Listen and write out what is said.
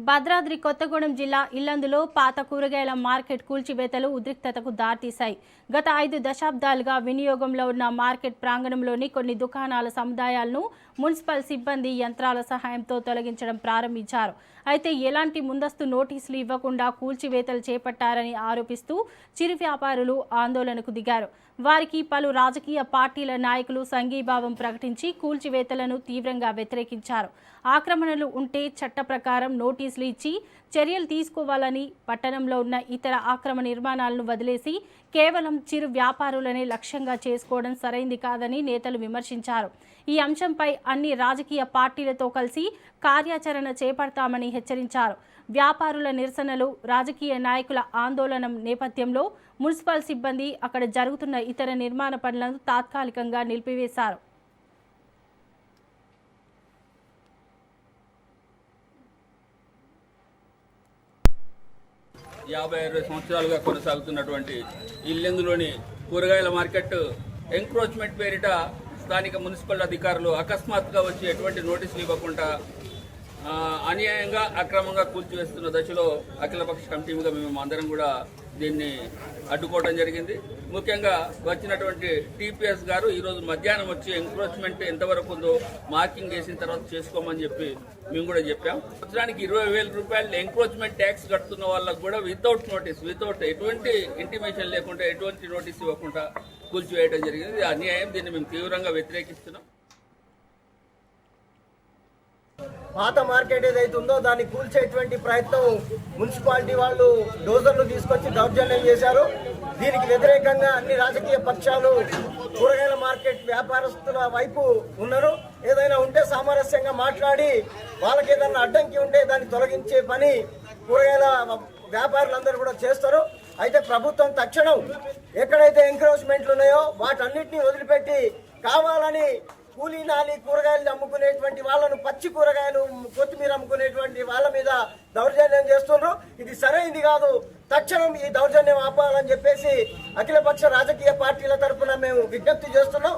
భద్రాద్రి కొత్తగూడెం జిల్లా ఇల్లందులో పాత కూరగాయల మార్కెట్ కూల్చివేతలు ఉద్రిక్తతకు దారితీశాయి. గత 5 దశాబ్దాలుగా వినియోగంలో ఉన్న మార్కెట్ ప్రాంగణంలోని కొన్ని దుకాణాల సముదాయాలను మున్సిపల్ సిబ్బంది యంత్రాల సహాయంతో తొలగించడం ప్రారంభించారు. అయితే ఎలాంటి ముందస్తు నోటీసులు ఇవ్వకుండా కూల్చివేతలు చేపట్టారని ఆరోపిస్తూ చిరు వ్యాపారులు ఆందోళనకు దిగారు. వారికి పలు రాజకీయ పార్టీల నాయకులు సంఘీభావం ప్రకటించి కూల్చివేతలను తీవ్రంగా వ్యతిరేకించారు. ఆక్రమణలు ఉంటే చట్ట ప్రకారం నోటీసులు ఇచ్చి చర్యలు తీసుకోవాలని, పట్టణంలో ఉన్న ఇతర ఆక్రమణ నిర్మాణాలను వదిలేసి కేవలం చిరు వ్యాపారులనే లక్ష్యంగా చేసుకోవడం సరైంది కాదని నేతలు విమర్శించారు. ఈ అంశంపై అన్ని రాజకీయ పార్టీలతో కలిసి కార్యాచరణ చేపడతామని హెచ్చరించారు. వ్యాపారుల నిరసనలు, రాజకీయ నాయకుల ఆందోళన నేపథ్యంలో మున్సిపల్ సిబ్బంది అక్కడ జరుగుతున్న ఇతర నిర్మాణ పనులను తాత్కాలికంగా నిలిపివేశారు. యాభై 60 సంవత్సరాలుగా కొనసాగుతున్నటువంటి ఇల్లెందులోని కూరగాయల మార్కెట్ ఎంక్రోచ్మెంట్ పేరిట స్థానిక మున్సిపల్ అధికారులు అకస్మాత్తుగా వచ్చి ఎటువంటి నోటీసులు ఇవ్వకుండా అన్యాయంగా అక్రమంగా కూల్చివేస్తున్న దశలో అఖిలపక్ష కమిటీగా మేము అందరం కూడా దీన్ని అడ్డుకోవడం జరిగింది. ముఖ్యంగా వచ్చినటువంటి టీపీఎస్ గారు ఈరోజు మధ్యాహ్నం వచ్చి ఎంక్రోచ్మెంట్ ఎంతవరకు ఉందో మార్కింగ్ చేసిన తర్వాత చేసుకోమని చెప్పి మేము కూడా చెప్పాం. సంవత్సరానికి 20,000 రూపాయలు ఎంక్రోచ్మెంట్ ట్యాక్స్ కడుతున్న వాళ్ళకు కూడా వితౌట్ నోటీస్, వితౌట్ ఎటువంటి ఇంటిమేషన్ లేకుండా, ఎటువంటి నోటీస్ ఇవ్వకుండా కూల్చివేయడం జరిగింది. అన్యాయం. దీన్ని మేము తీవ్రంగా వ్యతిరేకిస్తున్నాం. పాత మార్కెట్ ఏదైతే ఉందో దాన్ని కూల్చేటువంటి ప్రయత్నం మున్సిపాలిటీ వాళ్ళు డోజర్లు తీసుకొచ్చి దౌర్జన్యం చేశారు. దీనికి వ్యతిరేకంగా అన్ని రాజకీయ పక్షాలు కూరగాయల మార్కెట్ వ్యాపారస్తుల వైపు ఉన్నారు. ఏదైనా ఉంటే సామరస్యంగా మాట్లాడి వాళ్ళకి ఏదైనా అడ్డంకి ఉంటే దాన్ని తొలగించే పని కూరగాయల వ్యాపారులందరూ కూడా చేస్తారు. అయితే ప్రభుత్వం తక్షణం ఎక్కడైతే ఎంక్రోచ్మెంట్లు ఉన్నాయో వాటన్నిటిని వదిలిపెట్టి కావాలని కూలీ నాలి కూరగాయలు అమ్ముకునేటువంటి వాళ్ళను, పచ్చి కూరగాయలు, కొత్తిమీర అమ్ముకునేటువంటి వాళ్ళ మీద దౌర్జన్యం చేస్తున్నారు. ఇది సరైనది కాదు. తక్షణం ఈ దౌర్జన్యం ఆపాలని చెప్పేసి అఖిలపక్ష రాజకీయ పార్టీల తరఫున మేము విజ్ఞప్తి చేస్తున్నాం.